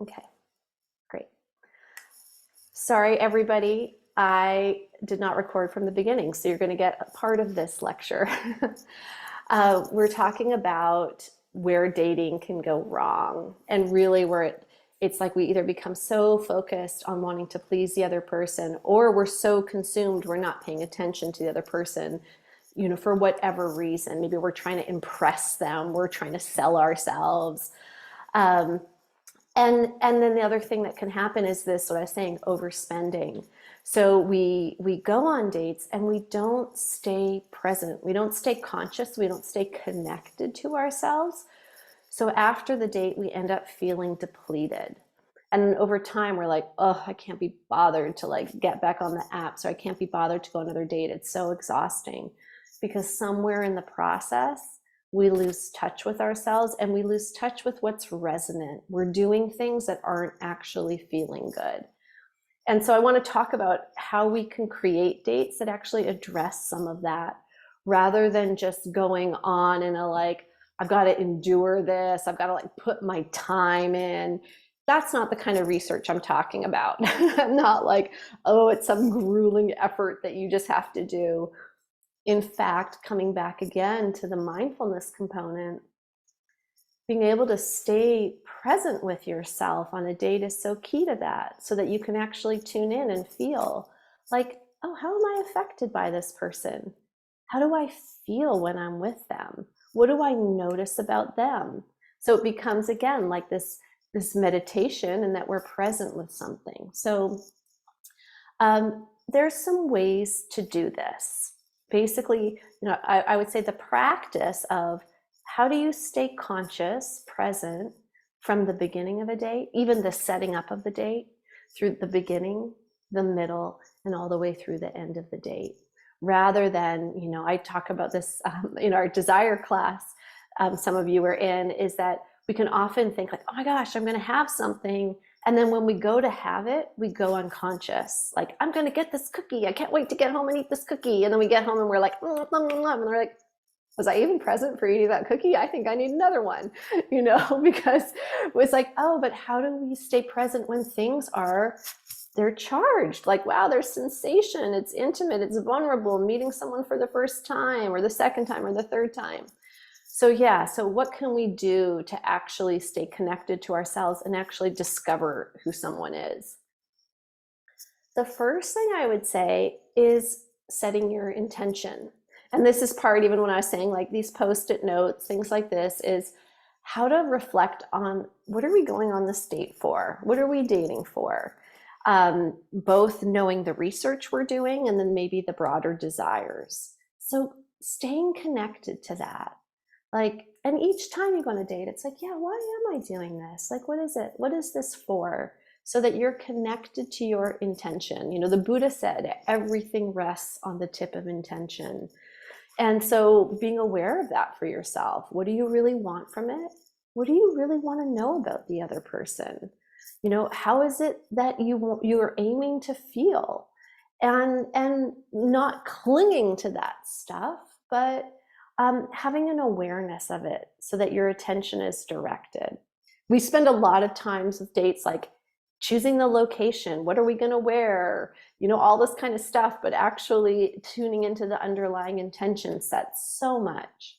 Okay, great. Sorry, everybody. I did not record from the beginning, so you're going to get a part of this lecture. We're talking about where dating can go wrong, and really where it's like we either become so focused on wanting to please the other person, or we're so consumed we're not paying attention to the other person, for whatever reason. Maybe we're trying to impress them, we're trying to sell ourselves. Um, and then the other thing that can happen is this, what I was saying, overspending. So we go on dates and we don't stay present. We don't stay conscious. We don't stay connected to ourselves. So after the date, we end up feeling depleted. And over time, we're like, oh, I can't be bothered to like get back on the app. So I can't be bothered to go on another date. It's so exhausting because somewhere in the process, we lose touch with ourselves and we lose touch with what's resonant. We're doing things that aren't actually feeling good. And so I want to talk about how we can create dates that actually address some of that rather than just going on in a like, I've got to endure this, I've got to like put my time in. That's not the kind of research I'm talking about. I'm not like, oh, it's some grueling effort that you just have to do. In fact, coming back again to the mindfulness component, being able to stay present with yourself on a date is so key to that, so that you can actually tune in and feel like, oh, how am I affected by this person? How do I feel when I'm with them? What do I notice about them? So it becomes again like this meditation, and that we're present with something. So there's some ways to do this. Basically, I would say the practice of how do you stay conscious, present from the beginning of a date, even the setting up of the date, through the beginning, the middle, and all the way through the end of the date. Rather than, I talk about this in our desire class, some of you are in, is that we can often think like, oh my gosh, I'm going to have something. And then when we go to have it, we go unconscious. Like, I'm going to get this cookie. I can't wait to get home and eat this cookie. And then we get home and we're like, and they're like, was I even present for eating that cookie? I think I need another one, because it's like, oh, but how do we stay present when things they're charged? Like, wow, there's sensation. It's intimate. It's vulnerable. Meeting someone for the first time or the second time or the third time. So what can we do to actually stay connected to ourselves and actually discover who someone is? The first thing I would say is setting your intention. And this is part, even when I was saying like these post-it notes, things like this, is how to reflect on what are we going on this date for? What are we dating for? Both knowing the research we're doing and then maybe the broader desires. So staying connected to that. Like, and each time you go on a date, it's like, yeah, why am I doing this? Like, what is it? What is this for? So that you're connected to your intention. The Buddha said, everything rests on the tip of intention. And so being aware of that for yourself. What do you really want from it? What do you really want to know about the other person? How is it that you're aiming to feel? And not clinging to that stuff, but having an awareness of it so that your attention is directed. We spend a lot of times with dates like choosing the location, what are we going to wear, all this kind of stuff, but actually tuning into the underlying intention sets so much.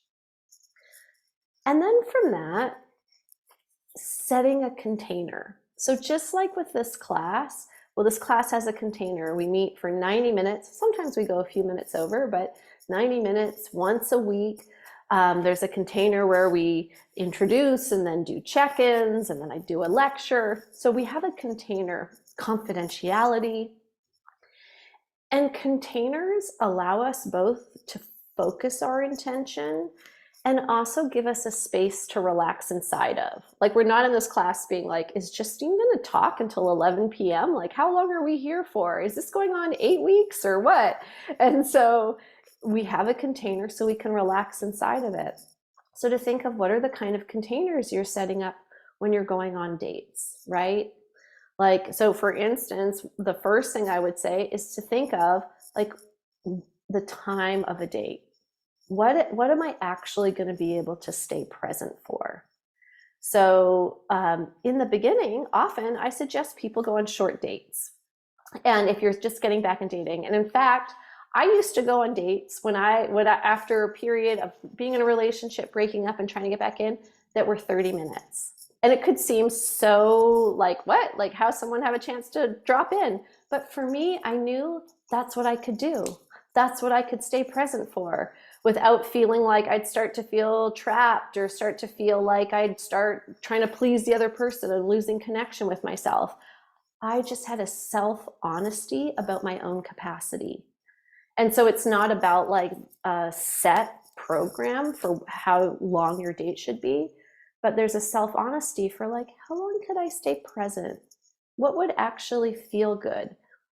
And then from that, setting a container. So just like with this class, well, this class has a container. We meet for 90 minutes. Sometimes we go a few minutes over, but 90 minutes once a week. There's a container where we introduce and then do check-ins, and then I do a lecture. So we have a container, confidentiality. And containers allow us both to focus our intention and also give us a space to relax inside of. Like, we're not in this class being like, is Justine going to talk until 11 p.m.? Like, how long are we here for? Is this going on 8 weeks or what? And so we have a container so we can relax inside of it. So to think of what are the kind of containers you're setting up when you're going on dates, right? Like, so for instance, the first thing I would say is to think of like the time of a date. What am I actually going to be able to stay present for? So in the beginning, often I suggest people go on short dates. And if you're just getting back in dating, and in fact, I used to go on dates after a period of being in a relationship, breaking up and trying to get back in, that were 30 minutes. And it could seem so like, what? Like, how someone have a chance to drop in? But for me, I knew that's what I could do. That's what I could stay present for without feeling like I'd start to feel trapped or start to feel like I'd start trying to please the other person and losing connection with myself. I just had a self honesty about my own capacity. And so it's not about like a set program for how long your date should be, but there's a self honesty for like, how long could I stay present? What would actually feel good?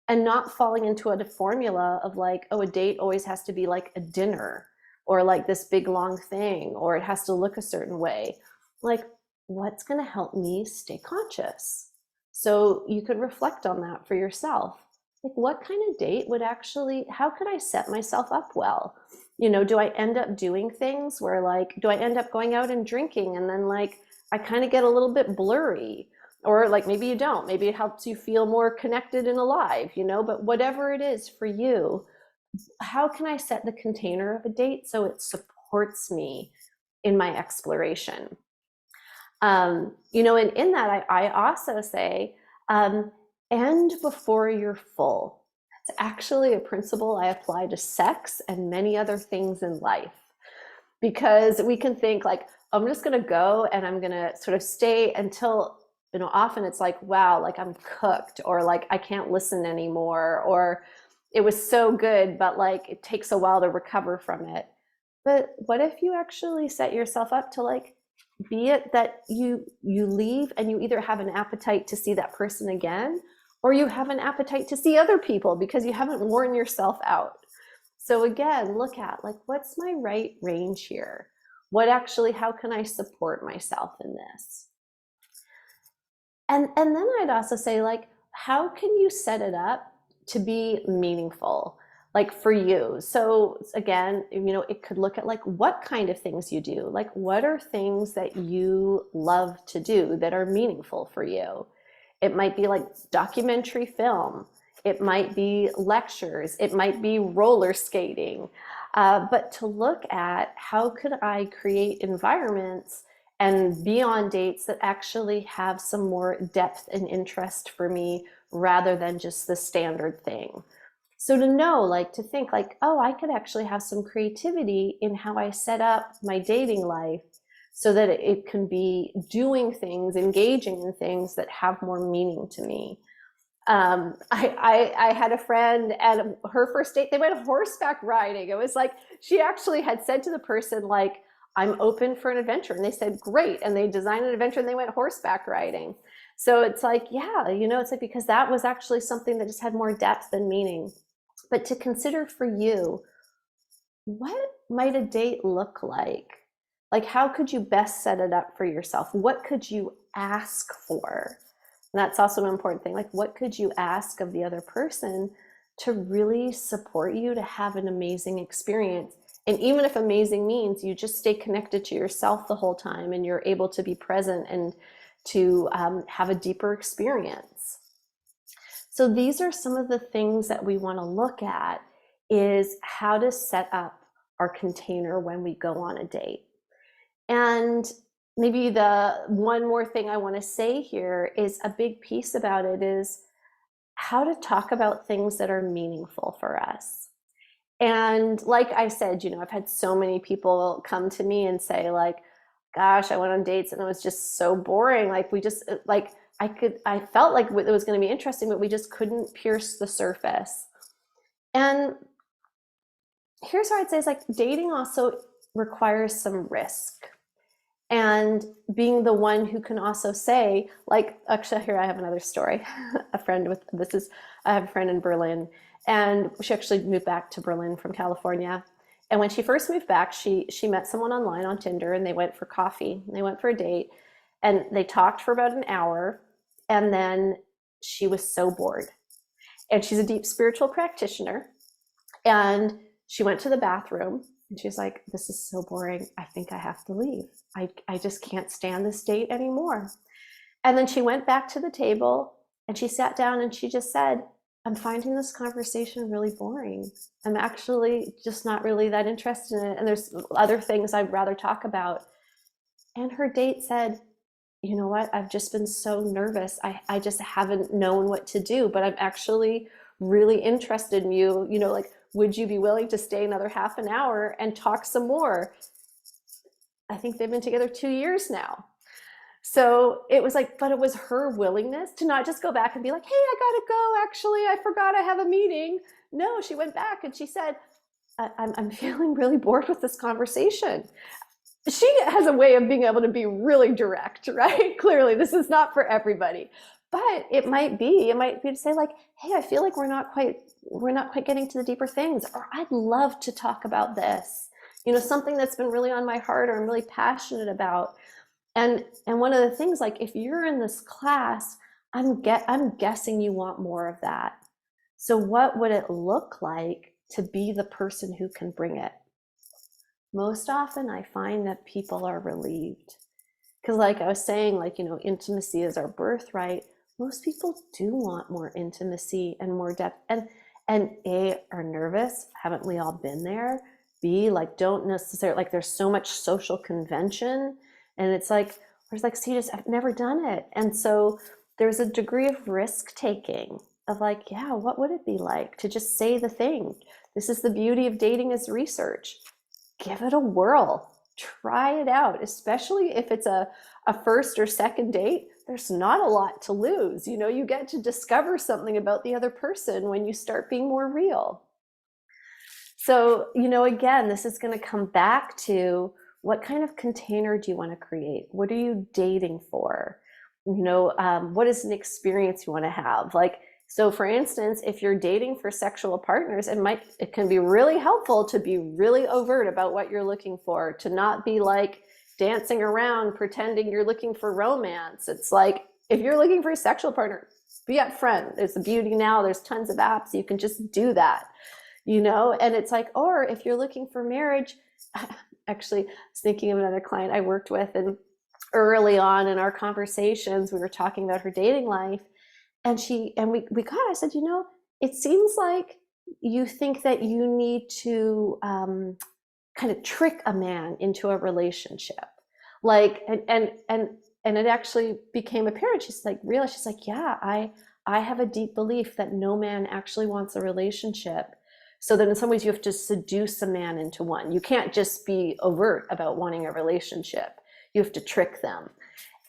And not falling into a formula of like, oh, a date always has to be like a dinner or like this big long thing, or it has to look a certain way. Like, what's going to help me stay conscious? So you could reflect on that for yourself. Like, what kind of date would actually, how could I set myself up well? You know, do I end up doing things where like, do I end up going out and drinking and then like, I kind of get a little bit blurry? Or like maybe you don't, maybe it helps you feel more connected and alive, you know, but whatever it is for you, how can I set the container of a date so it supports me in my exploration? You know, and in that, I also say, end before you're full. It's actually a principle I apply to sex and many other things in life, because we can think like, I'm just going to go and I'm going to sort of stay until, you know, often it's like, wow, like I'm cooked, or like I can't listen anymore, or it was so good, but like it takes a while to recover from it. But what if you actually set yourself up to like, be it that you leave and you either have an appetite to see that person again, or you have an appetite to see other people because you haven't worn yourself out. So again, look at like, what's my right range here? What actually, how can I support myself in this? And then I'd also say like, how can you set it up to be meaningful? Like for you. So again, you know, it could look at like what kind of things you do. Like what are things that you love to do that are meaningful for you? It might be like documentary film. It might be lectures. It might be roller skating. But to look at how could I create environments and be on dates that actually have some more depth and interest for me rather than just the standard thing. So to know, like to think like, oh, I could actually have some creativity in how I set up my dating life so that it can be doing things, engaging in things that have more meaning to me. I had a friend at her first date, they went horseback riding. It was like, she actually had said to the person, like, I'm open for an adventure. And they said, great. And they designed an adventure and they went horseback riding. So it's like, yeah, you know, it's like, because that was actually something that just had more depth and meaning. But to consider for you, what might a date look like? Like, how could you best set it up for yourself? What could you ask for? And that's also an important thing. Like, what could you ask of the other person to really support you to have an amazing experience? And even if amazing means you just stay connected to yourself the whole time and you're able to be present and to have a deeper experience. So these are some of the things that we want to look at, is how to set up our container when we go on a date. And maybe the one more thing I want to say here is a big piece about it is how to talk about things that are meaningful for us. And like I said, you know, I've had so many people come to me and say like, gosh, I went on dates and it was just so boring. Like we just like, I felt like it was going to be interesting, but we just couldn't pierce the surface. And here's what I'd say is like, dating also requires some risk. And being the one who can also say, like, actually, here I have another story. I have a friend in Berlin, and she actually moved back to Berlin from California. And when she first moved back, she met someone online on Tinder, and they went for coffee. They went for a date, and they talked for about an hour, and then she was so bored. And she's a deep spiritual practitioner, and she went to the bathroom, And she's like, this is so boring. I think I have to leave. I just can't stand this date anymore. And then she went back to the table and she sat down and she just said, I'm finding this conversation really boring. I'm actually just not really that interested in it. And there's other things I'd rather talk about. And her date said, you know what? I've just been so nervous. I just haven't known what to do, but I'm actually really interested in you. You know, like, would you be willing to stay another half an hour and talk some more? I think they've been together 2 years now. So it was like, but it was her willingness to not just go back and be like, hey, I gotta go. Actually, I forgot I have a meeting. No, she went back and she said, I'm feeling really bored with this conversation. She has a way of being able to be really direct, right? Clearly, this is not for everybody. But it might be to say like, hey, I feel like we're not quite getting to the deeper things, or I'd love to talk about this. You know, something that's been really on my heart or I'm really passionate about. And one of the things, like, if you're in this class, I'm guessing you want more of that. So what would it look like to be the person who can bring it? Most often I find that people are relieved. Because like I was saying, like, you know, intimacy is our birthright. Most people do want more intimacy and more depth. And A, are nervous. Haven't we all been there? B, like, don't necessarily, like, there's so much social convention. And it's like, there's like, see, just, I've never done it. And so there's a degree of risk taking of like, yeah, what would it be like to just say the thing? This is the beauty of dating as research. Give it a whirl. Try it out, especially if it's a first or second date. There's not a lot to lose. You know, you get to discover something about the other person when you start being more real. So, you know, again, this is going to come back to what kind of container do you want to create? What are you dating for? You know, what is an experience you want to have? Like, so for instance, if you're dating for sexual partners, it can be really helpful to be really overt about what you're looking for, to not be like dancing around pretending you're looking for romance. It's like, if you're looking for a sexual partner, be upfront. There's the beauty now, there's tons of apps, you can just do that, you know? And it's like, or if you're looking for marriage, actually, I was thinking of another client I worked with, and early on in our conversations, we were talking about her dating life. And I said, you know, it seems like you think that you need to kind of trick a man into a relationship. Like, and it actually became apparent. She's like, yeah, I have a deep belief that no man actually wants a relationship. So that in some ways you have to seduce a man into one. You can't just be overt about wanting a relationship. You have to trick them.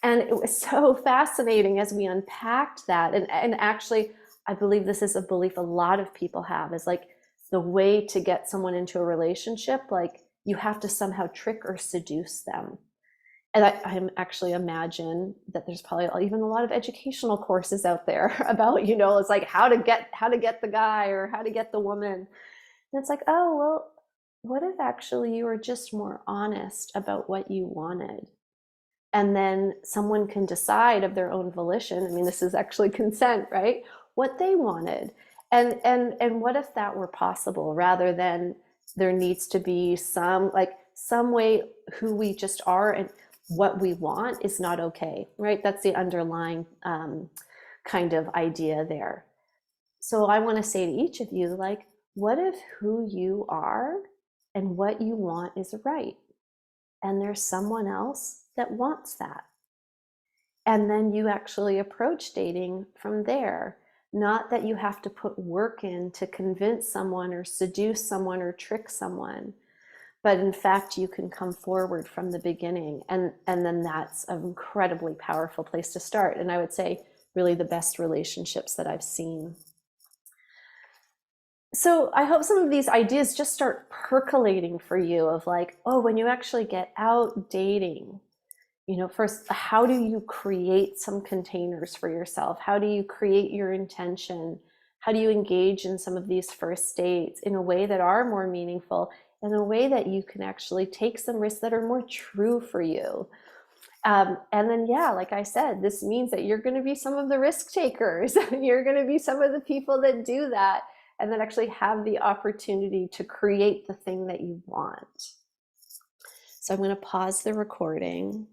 And it was so fascinating as we unpacked that. And actually, I believe this is a belief a lot of people have, is like the way to get someone into a relationship, like you have to somehow trick or seduce them. And I actually imagine that there's probably even a lot of educational courses out there about, you know, it's like how to get the guy or how to get the woman. And it's like, oh, well, what if actually you were just more honest about what you wanted? And then someone can decide of their own volition. I mean, this is actually consent, right? What they wanted. And what if that were possible, rather than there needs to be some way who we just are and what we want is not okay, right? That's the underlying kind of idea there. So I want to say to each of you, like, what if who you are and what you want is right? And there's someone else that wants that. And then you actually approach dating from there. Not that you have to put work in to convince someone or seduce someone or trick someone, but in fact, you can come forward from the beginning. And then that's an incredibly powerful place to start. And I would say really the best relationships that I've seen. So I hope some of these ideas just start percolating for you of like, oh, when you actually get out dating, you know, first, how do you create some containers for yourself? How do you create your intention? How do you engage in some of these first dates in a way that are more meaningful, in a way that you can actually take some risks that are more true for you? And then, yeah, like I said, this means that you're going to be some of the risk takers. You're going to be some of the people that do that. and then actually have the opportunity to create the thing that you want. So I'm going to pause the recording.